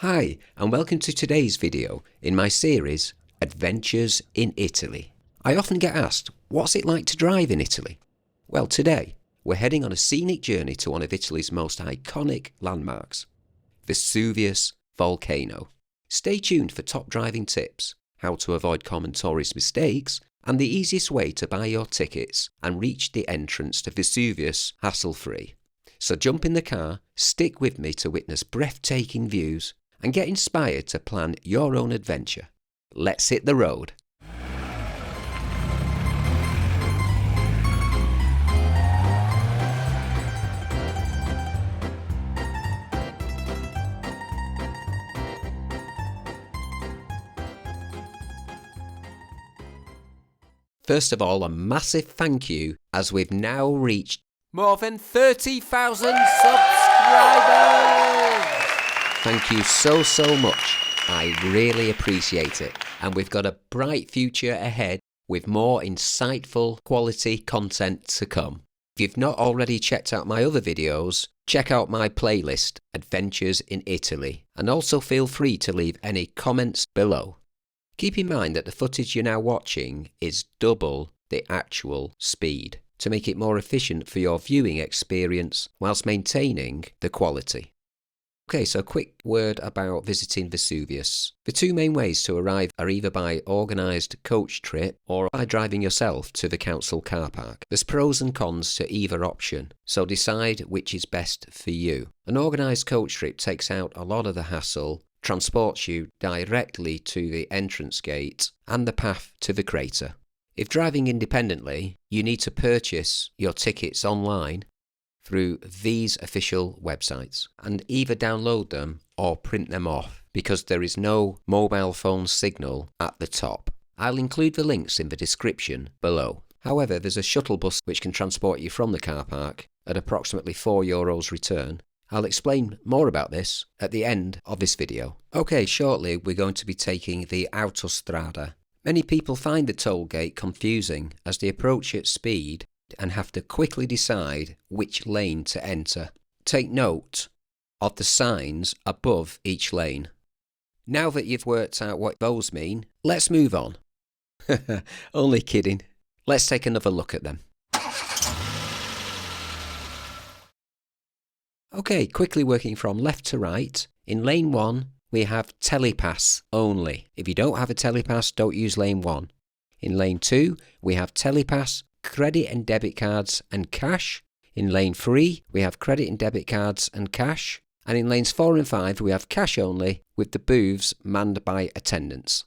Hi, and welcome to today's video in my series, Adventures in Italy. I often get asked, what's it like to drive in Italy? Well, today, we're heading on a scenic journey to one of Italy's most iconic landmarks, Vesuvius Volcano. Stay tuned for top driving tips, how to avoid common tourist mistakes, and the easiest way to buy your tickets and reach the entrance to Vesuvius hassle-free. So jump in the car, stick with me to witness breathtaking views, and get inspired to plan your own adventure. Let's hit the road. First of all, a massive thank you as we've now reached more than 30,000 subscribers! Thank you so much. I really appreciate it. And we've got a bright future ahead with more insightful quality content to come. If you've not already checked out my other videos, check out my playlist, Adventures in Italy, and also feel free to leave any comments below. Keep in mind that the footage you're now watching is double the actual speed to make it more efficient for your viewing experience whilst maintaining the quality. Okay, so a quick word about visiting Vesuvius. The two main ways to arrive are either by organised coach trip or by driving yourself to the council car park. There's pros and cons to either option, so decide which is best for you. An organised coach trip takes out a lot of the hassle, transports you directly to the entrance gate and the path to the crater. If driving independently, you need to purchase your tickets online through these official websites and either download them or print them off because there is no mobile phone signal at the top. I'll include the links in the description below. However, there's a shuttle bus which can transport you from the car park at approximately €4 return. I'll explain more about this at the end of this video. Okay, shortly we're going to be taking the Autostrada. Many people find the toll gate confusing as they approach at speed and have to quickly decide which lane to enter. Take note of the signs above each lane. Now that you've worked out what those mean, let's move on. Only kidding. Let's take another look at them. Okay, quickly working from left to right. In lane 1, we have telepass only. If you don't have a telepass, don't use lane 1. In lane 2, we have telepass, credit and debit cards and cash. In lane 3, we have credit and debit cards and cash. And in lanes 4 and 5, we have cash only with the booths manned by attendants.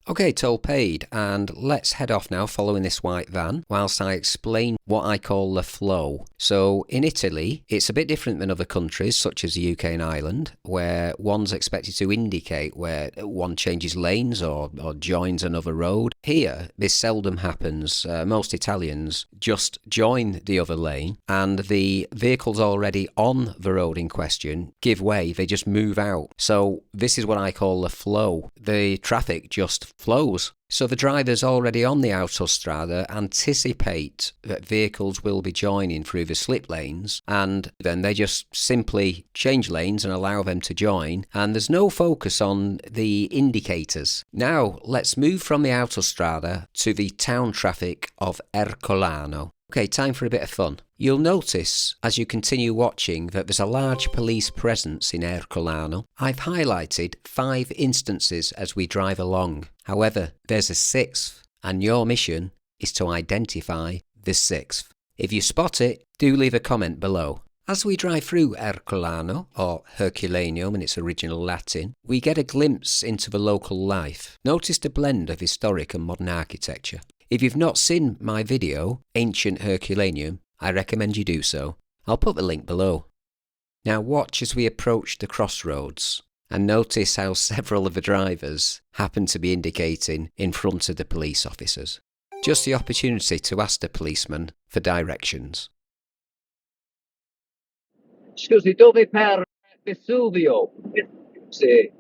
Okay, toll paid, and let's head off now following this white van whilst I explain what I call the flow. So in Italy, it's a bit different than other countries such as the UK and Ireland, where one's expected to indicate where one changes lanes or joins another road. Here, this seldom happens. Most Italians just join the other lane and the vehicles already on the road in question give way, they just move out. So this is what I call the flow. The traffic just flows. So the drivers already on the Autostrada anticipate that vehicles will be joining through the slip lanes, and then they just simply change lanes and allow them to join, and there's no focus on the indicators. Now let's move from the Autostrada to the town traffic of Ercolano. Okay, time for a bit of fun. You'll notice as you continue watching that there's a large police presence in Ercolano. I've highlighted 5 instances as we drive along. However, there's a 6th, and your mission is to identify the 6th. If you spot it, do leave a comment below. As we drive through Ercolano, or Herculaneum in its original Latin, we get a glimpse into the local life. Notice the blend of historic and modern architecture. If you've not seen my video, Ancient Herculaneum, I recommend you do so. I'll put the link below. Now watch as we approach the crossroads and notice how several of the drivers happen to be indicating in front of the police officers. Just the opportunity to ask the policeman for directions. Scusi, dove per Vesuvio? Sì.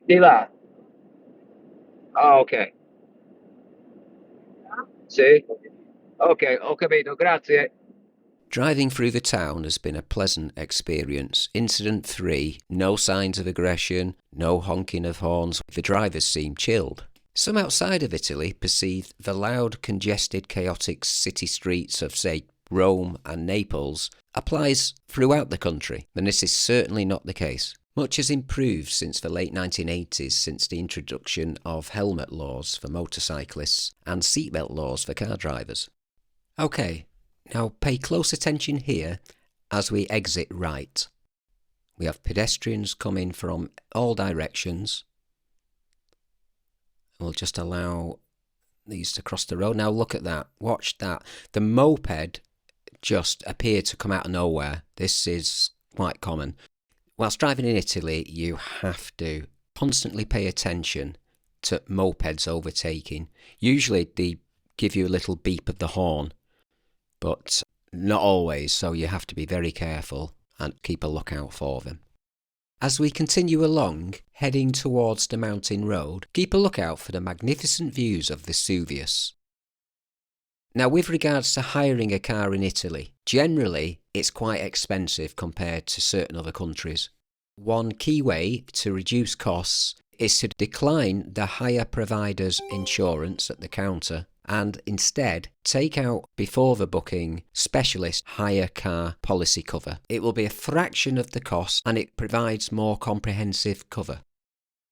Di là. Ah, ok. Sì. Ok, ho capito, grazie. Driving through the town has been a pleasant experience, incident-free, no signs of aggression, no honking of horns. The drivers seem chilled. Some outside of Italy perceive the loud, congested, chaotic city streets of, say, Rome and Naples applies throughout the country, and this is certainly not the case. Much has improved since the late 1980s, since the introduction of helmet laws for motorcyclists and seatbelt laws for car drivers. Okay, now pay close attention here as we exit right. We have pedestrians coming from all directions. We'll just allow these to cross the road. Now look at that. Watch that. The moped just appeared to come out of nowhere. This is quite common. Whilst driving in Italy, you have to constantly pay attention to mopeds overtaking. Usually they give you a little beep of the horn, but not always, so you have to be very careful and keep a lookout for them. As we continue along, heading towards the mountain road, keep a lookout for the magnificent views of Vesuvius. Now, with regards to hiring a car in Italy, generally it's quite expensive compared to certain other countries. One key way to reduce costs is to decline the hire provider's insurance at the counter and instead take out before the booking specialist hire car policy cover. It will be a fraction of the cost and it provides more comprehensive cover.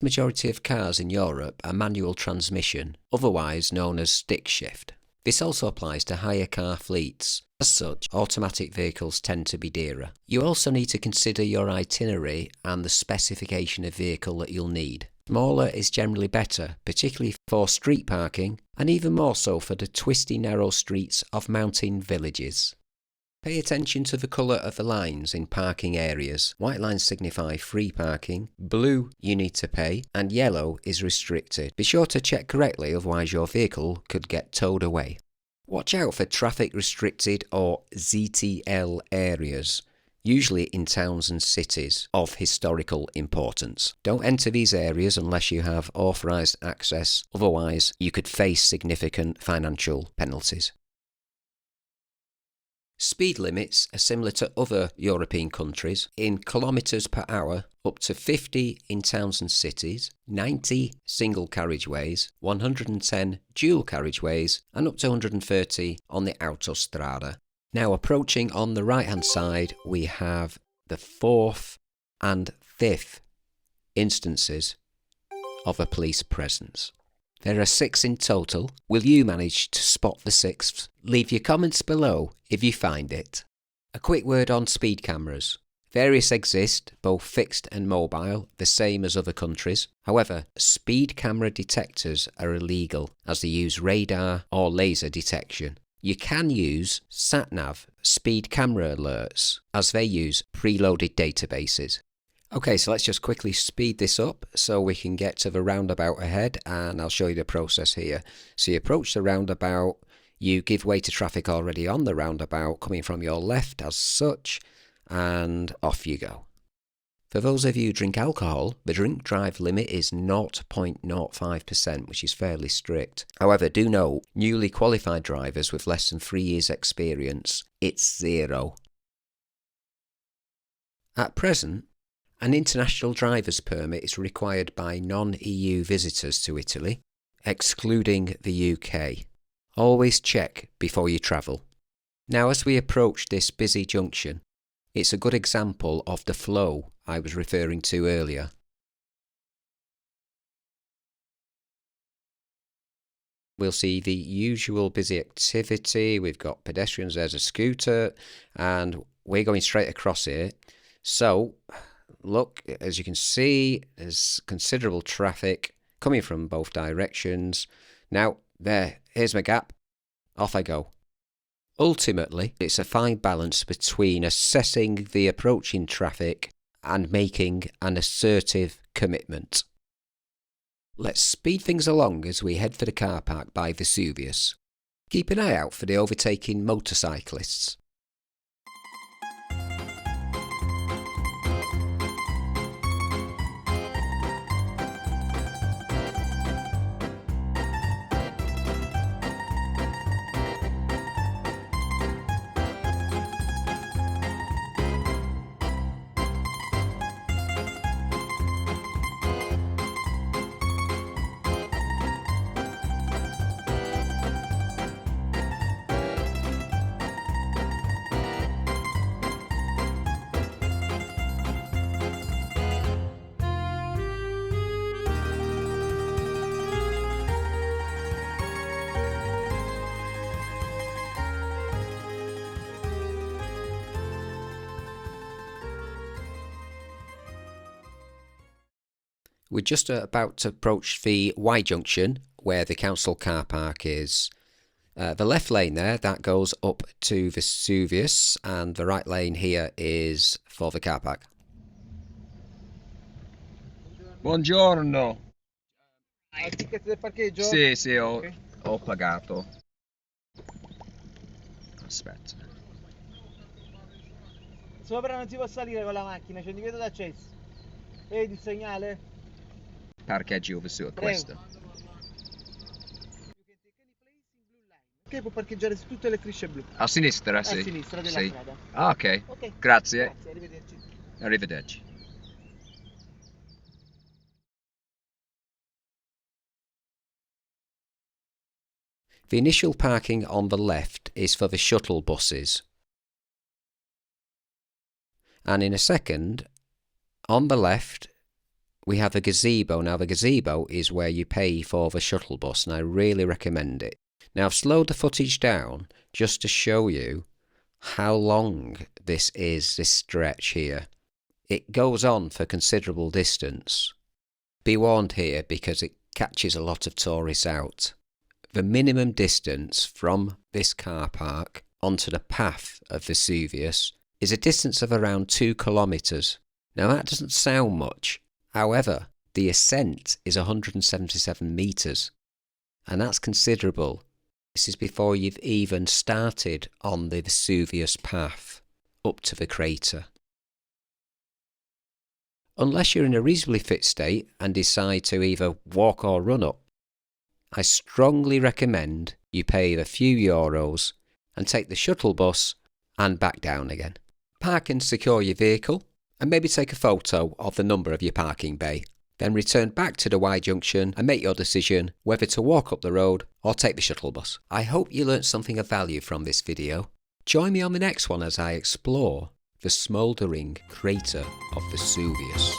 The majority of cars in Europe are manual transmission, otherwise known as stick shift. This also applies to hire car fleets. As such, automatic vehicles tend to be dearer. You also need to consider your itinerary and the specification of vehicle that you'll need. Smaller is generally better, particularly for street parking, and even more so for the twisty, narrow streets of mountain villages. Pay attention to the colour of the lines in parking areas. White lines signify free parking, blue you need to pay, and yellow is restricted. Be sure to check correctly, otherwise your vehicle could get towed away. Watch out for traffic restricted or ZTL areas, usually in towns and cities of historical importance. Don't enter these areas unless you have authorised access, otherwise you could face significant financial penalties. Speed limits are similar to other European countries in kilometres per hour, up to 50 in towns and cities, 90 single carriageways, 110 dual carriageways, and up to 130 on the autostrada. Now approaching on the right hand side, we have the 4th and 5th instances of a police presence. There are 6 in total. Will you manage to spot the 6th? Leave your comments below if you find it. A quick word on speed cameras. Various exist, both fixed and mobile, the same as other countries. However, speed camera detectors are illegal as they use radar or laser detection. You can use sat-nav speed camera alerts as they use preloaded databases. Okay, so let's just quickly speed this up so we can get to the roundabout ahead, and I'll show you the process here. So you approach the roundabout, you give way to traffic already on the roundabout coming from your left as such, and off you go. For those of you who drink alcohol, the drink drive limit is 0.05%, which is fairly strict. However, do note, newly qualified drivers with less than 3 years experience, it's 0. At present, an international driver's permit is required by non-EU visitors to Italy, excluding the UK. Always check before you travel. Now, as we approach this busy junction, it's a good example of the flow I was referring to earlier. We'll see the usual busy activity. We've got pedestrians, there's a scooter, and we're going straight across here. So, look, as you can see, there's considerable traffic coming from both directions. Now, here's my gap. Off I go. Ultimately, it's a fine balance between assessing the approaching traffic and making an assertive commitment. Let's speed things along as we head for the car park by Vesuvius. Keep an eye out for the overtaking motorcyclists. We're just about to approach the Y junction where the council car park is. The left lane there, that goes up to Vesuvius, and the right lane here is for the car park. Buongiorno. Il ticket del parcheggio? Sì, sì, Ok. ho pagato. Aspetta. Sopra non si può salire con la macchina, c'è un divieto d'accesso. Vedi il segnale? Parcheggio su Prego. questo. Ok, può parcheggiare su tutte le strisce blu. A sinistra, A sì. sinistra della Sì. strada. Ah, ok. Ok. Grazie. Grazie, arrivederci. Arrivederci. The initial parking on the left is for the shuttle buses. And in a second, on the left, we have a gazebo. Now the gazebo is where you pay for the shuttle bus, and I really recommend it. Now I've slowed the footage down just to show you how long this is, this stretch here. It goes on for considerable distance. Be warned here because it catches a lot of tourists out. The minimum distance from this car park onto the path of Vesuvius is a distance of around 2 kilometres. Now that doesn't sound much, however, the ascent is 177 metres, and that's considerable. This is before you've even started on the Vesuvius path up to the crater. Unless you're in a reasonably fit state and decide to either walk or run up, I strongly recommend you pay a few euros and take the shuttle bus and back down again. Park and secure your vehicle and maybe take a photo of the number of your parking bay. Then return back to the Y junction and make your decision whether to walk up the road or take the shuttle bus. I hope you learnt something of value from this video. Join me on the next one as I explore the smouldering crater of Vesuvius.